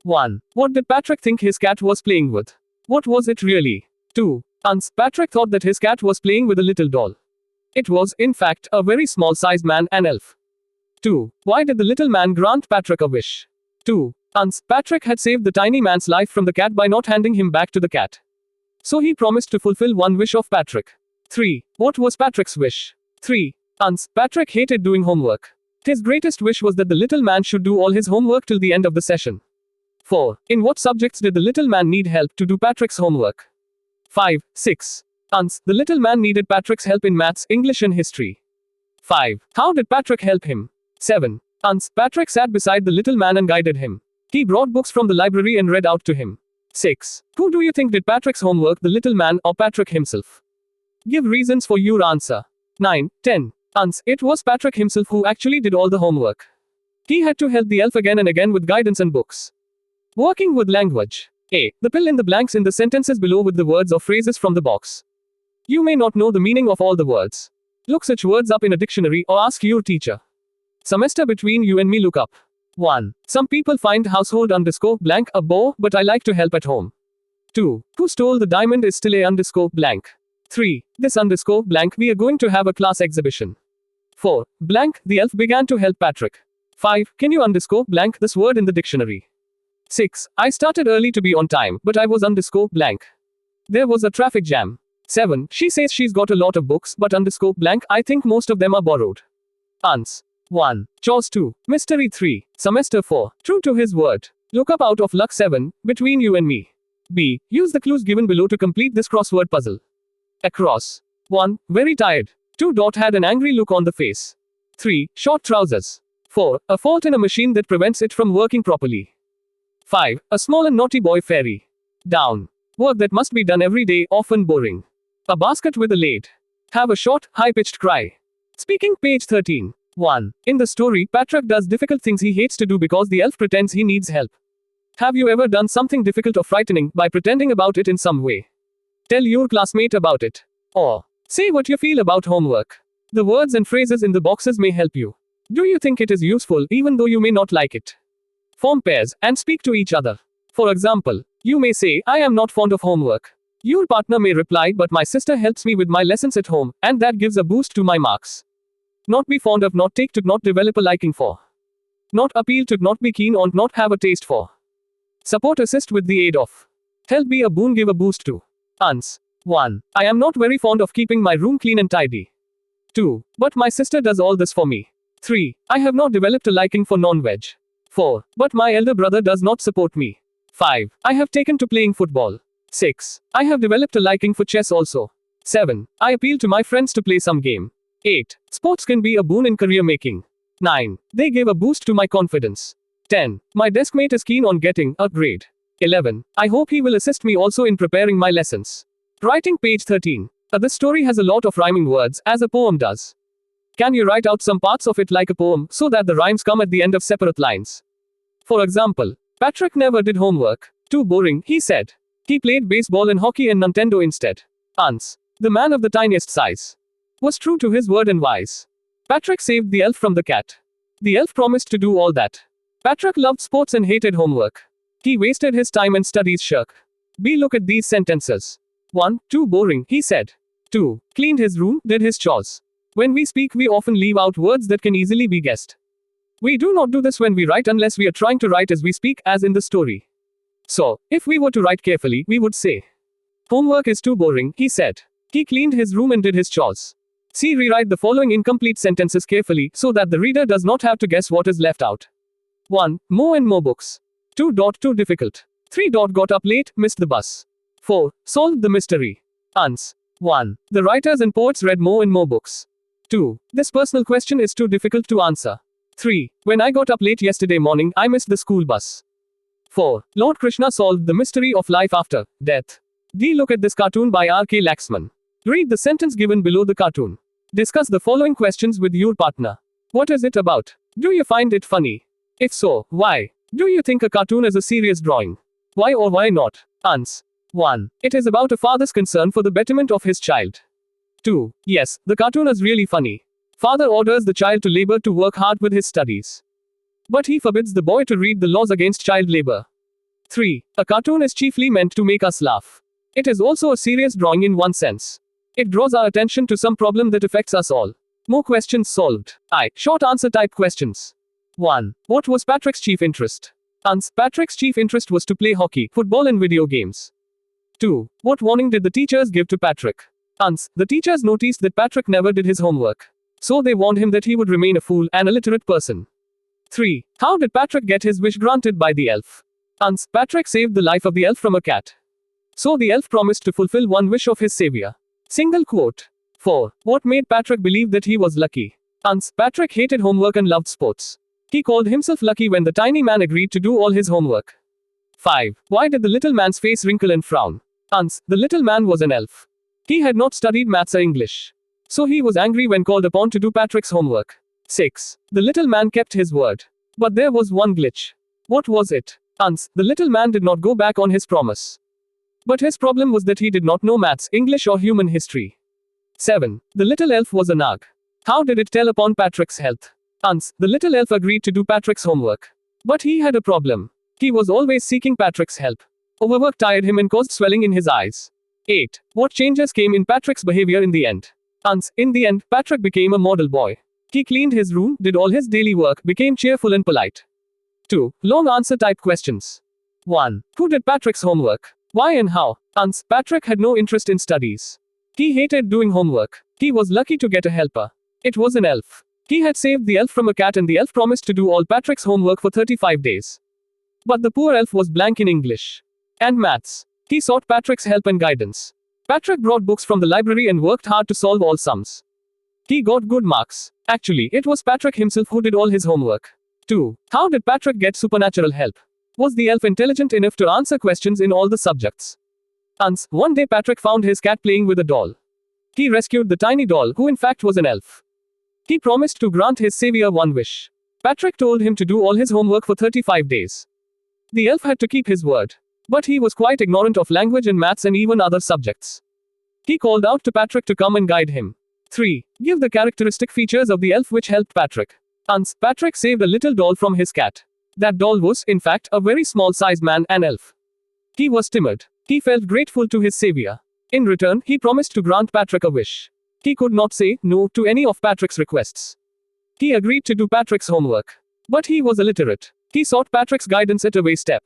1. What did Patrick think his cat was playing with? What was it really? 2. Patrick thought that his cat was playing with a little doll. It was, in fact, a very small-sized man, an elf. 2. Why did the little man grant Patrick a wish? 2. Patrick had saved the tiny man's life from the cat by not handing him back to the cat. So he promised to fulfill one wish of Patrick. 3. What was Patrick's wish? 3. Patrick hated doing homework. His greatest wish was that the little man should do all his homework till the end of the session. 4. In what subjects did the little man need help to do Patrick's homework? 5. 6. The little man needed Patrick's help in maths, English and history. 5. How did Patrick help him? 7. Patrick sat beside the little man and guided him. He brought books from the library and read out to him. 6. Who do you think did Patrick's homework, the little man or Patrick himself? Give reasons for your answer. 9. 10. It was Patrick himself who actually did all the homework. He had to help the elf again and again with guidance and books. Working with language. A. The fill in the blanks in the sentences below with the words or phrases from the box. You may not know the meaning of all the words. Look such words up in a dictionary or ask your teacher. Semester between you and me, look up. 1. Some people find household _blank a bore, but I like to help at home. 2. Who stole the diamond is still a _blank. 3. This _blank we are going to have a class exhibition. 4. Blank, the elf began to help Patrick. 5. Can you _blank this word in the dictionary? 6. I started early to be on time, but I was _blank. There was a traffic jam. 7. She says she's got a lot of books, but _blank I think most of them are borrowed. Ans. 1. Chores 2. Mystery 3. Semester 4. True to his word. Look up out of luck 7. Between you and me. B. Use the clues given below to complete this crossword puzzle. Across. 1. Very tired. 2. Had an angry look on the face. 3. Short trousers. 4. A fault in a machine that prevents it from working properly. 5. A small and naughty boy fairy. Down. Work that must be done every day, often boring. A basket with a lid. Have a short, high-pitched cry. Speaking, page 13. 1. In the story, Patrick does difficult things he hates to do because the elf pretends he needs help. Have you ever done something difficult or frightening by pretending about it in some way? Tell your classmate about it. Or say what you feel about homework. The words and phrases in the boxes may help you. Do you think it is useful even though you may not like it? Form pairs and speak to each other. For example, you may say, I am not fond of homework. Your partner may reply, but my sister helps me with my lessons at home, and that gives a boost to my marks. Not be fond of, not take to, not develop a liking for. Not appeal to, not be keen on, not have a taste for. Support, assist with the aid of. Help, be a boon, give a boost to. Ans. 1. I am not very fond of keeping my room clean and tidy. 2. But my sister does all this for me. 3. I have not developed a liking for non-veg. 4. But my elder brother does not support me. 5. I have taken to playing football. 6. I have developed a liking for chess also. 7. I appeal to my friends to play some game. 8. Sports can be a boon in career making. 9. They gave a boost to my confidence. 10. My deskmate is keen on getting a grade. 11. I hope he will assist me also in preparing my lessons. Writing, page 13. This story has a lot of rhyming words, as a poem does. Can you write out some parts of it like a poem, so that the rhymes come at the end of separate lines? For example, Patrick never did homework. Too boring, he said. He played baseball and hockey and Nintendo instead. Ans. The man of the tiniest size was true to his word and wise. Patrick saved the elf from the cat. The elf promised to do all that. Patrick loved sports and hated homework. He wasted his time and studies shirk. B. Look at these sentences. 1. Too boring, he said. 2. Cleaned his room, did his chores. When we speak, we often leave out words that can easily be guessed. We do not do this when we write unless we are trying to write as we speak, as in the story. So, if we were to write carefully, we would say, homework is too boring, he said. He cleaned his room and did his chores. C. Rewrite the following incomplete sentences carefully, so that the reader does not have to guess what is left out. 1. More and more books. 2. Too difficult. 3. Got up late, missed the bus. 4. Solved the mystery. Ans. 1. The writers and poets read more and more books. 2. This personal question is too difficult to answer. 3. When I got up late yesterday morning, I missed the school bus. 4. Lord Krishna solved the mystery of life after death. D. Look at this cartoon by R.K. Laxman. Read the sentence given below the cartoon. Discuss the following questions with your partner. What is it about? Do you find it funny? If so, why? Do you think a cartoon is a serious drawing? Why or why not? Ans. 1. It is about a father's concern for the betterment of his child. 2. Yes, the cartoon is really funny. Father orders the child to labor to work hard with his studies. But he forbids the boy to read the laws against child labor. 3. A cartoon is chiefly meant to make us laugh. It is also a serious drawing in one sense. It draws our attention to some problem that affects us all. More questions solved. Short answer type questions. 1. What was Patrick's chief interest? Ans. Patrick's chief interest was to play hockey, football, and video games. 2. What warning did the teachers give to Patrick? Ans. The teachers noticed that Patrick never did his homework. So they warned him that he would remain a fool, an illiterate person. 3. How did Patrick get his wish granted by the elf? Ans. Patrick saved the life of the elf from a cat. So the elf promised to fulfill one wish of his savior. Single quote. 4. What made Patrick believe that he was lucky? Ans. Patrick hated homework and loved sports. He called himself lucky when the tiny man agreed to do all his homework. 5. Why did the little man's face wrinkle and frown? Ans. The little man was an elf. He had not studied maths or English. So he was angry when called upon to do Patrick's homework. 6. The little man kept his word. But there was one glitch. What was it? Ans. The little man did not go back on his promise. But his problem was that he did not know maths, English, or human history. 7. The little elf was a nag. How did it tell upon Patrick's health? Ans. The little elf agreed to do Patrick's homework. But he had a problem. He was always seeking Patrick's help. Overwork tired him and caused swelling in his eyes. 8. What changes came in Patrick's behavior in the end? Ans. In the end, Patrick became a model boy. He cleaned his room, did all his daily work, became cheerful and polite. 2. Long answer type questions. 1. Who did Patrick's homework? Why and how? Ans. Patrick had no interest in studies. He hated doing homework. He was lucky to get a helper. It was an elf. He had saved the elf from a cat and the elf promised to do all Patrick's homework for 35 days. But the poor elf was blank in English and maths. He sought Patrick's help and guidance. Patrick brought books from the library and worked hard to solve all sums. He got good marks. Actually, it was Patrick himself who did all his homework. 2. How did Patrick get supernatural help? Was the elf intelligent enough to answer questions in all the subjects? Ans. One day Patrick found his cat playing with a doll. He rescued the tiny doll, who in fact was an elf. He promised to grant his savior one wish. Patrick told him to do all his homework for 35 days. The elf had to keep his word. But he was quite ignorant of language and maths and even other subjects. He called out to Patrick to come and guide him. 3. Give the characteristic features of the elf which helped Patrick. Ans. Patrick saved a little doll from his cat. That doll was, in fact, a very small-sized man, an elf. He was timid. He felt grateful to his savior. In return, he promised to grant Patrick a wish. He could not say no to any of Patrick's requests. He agreed to do Patrick's homework. But he was illiterate. He sought Patrick's guidance at every step.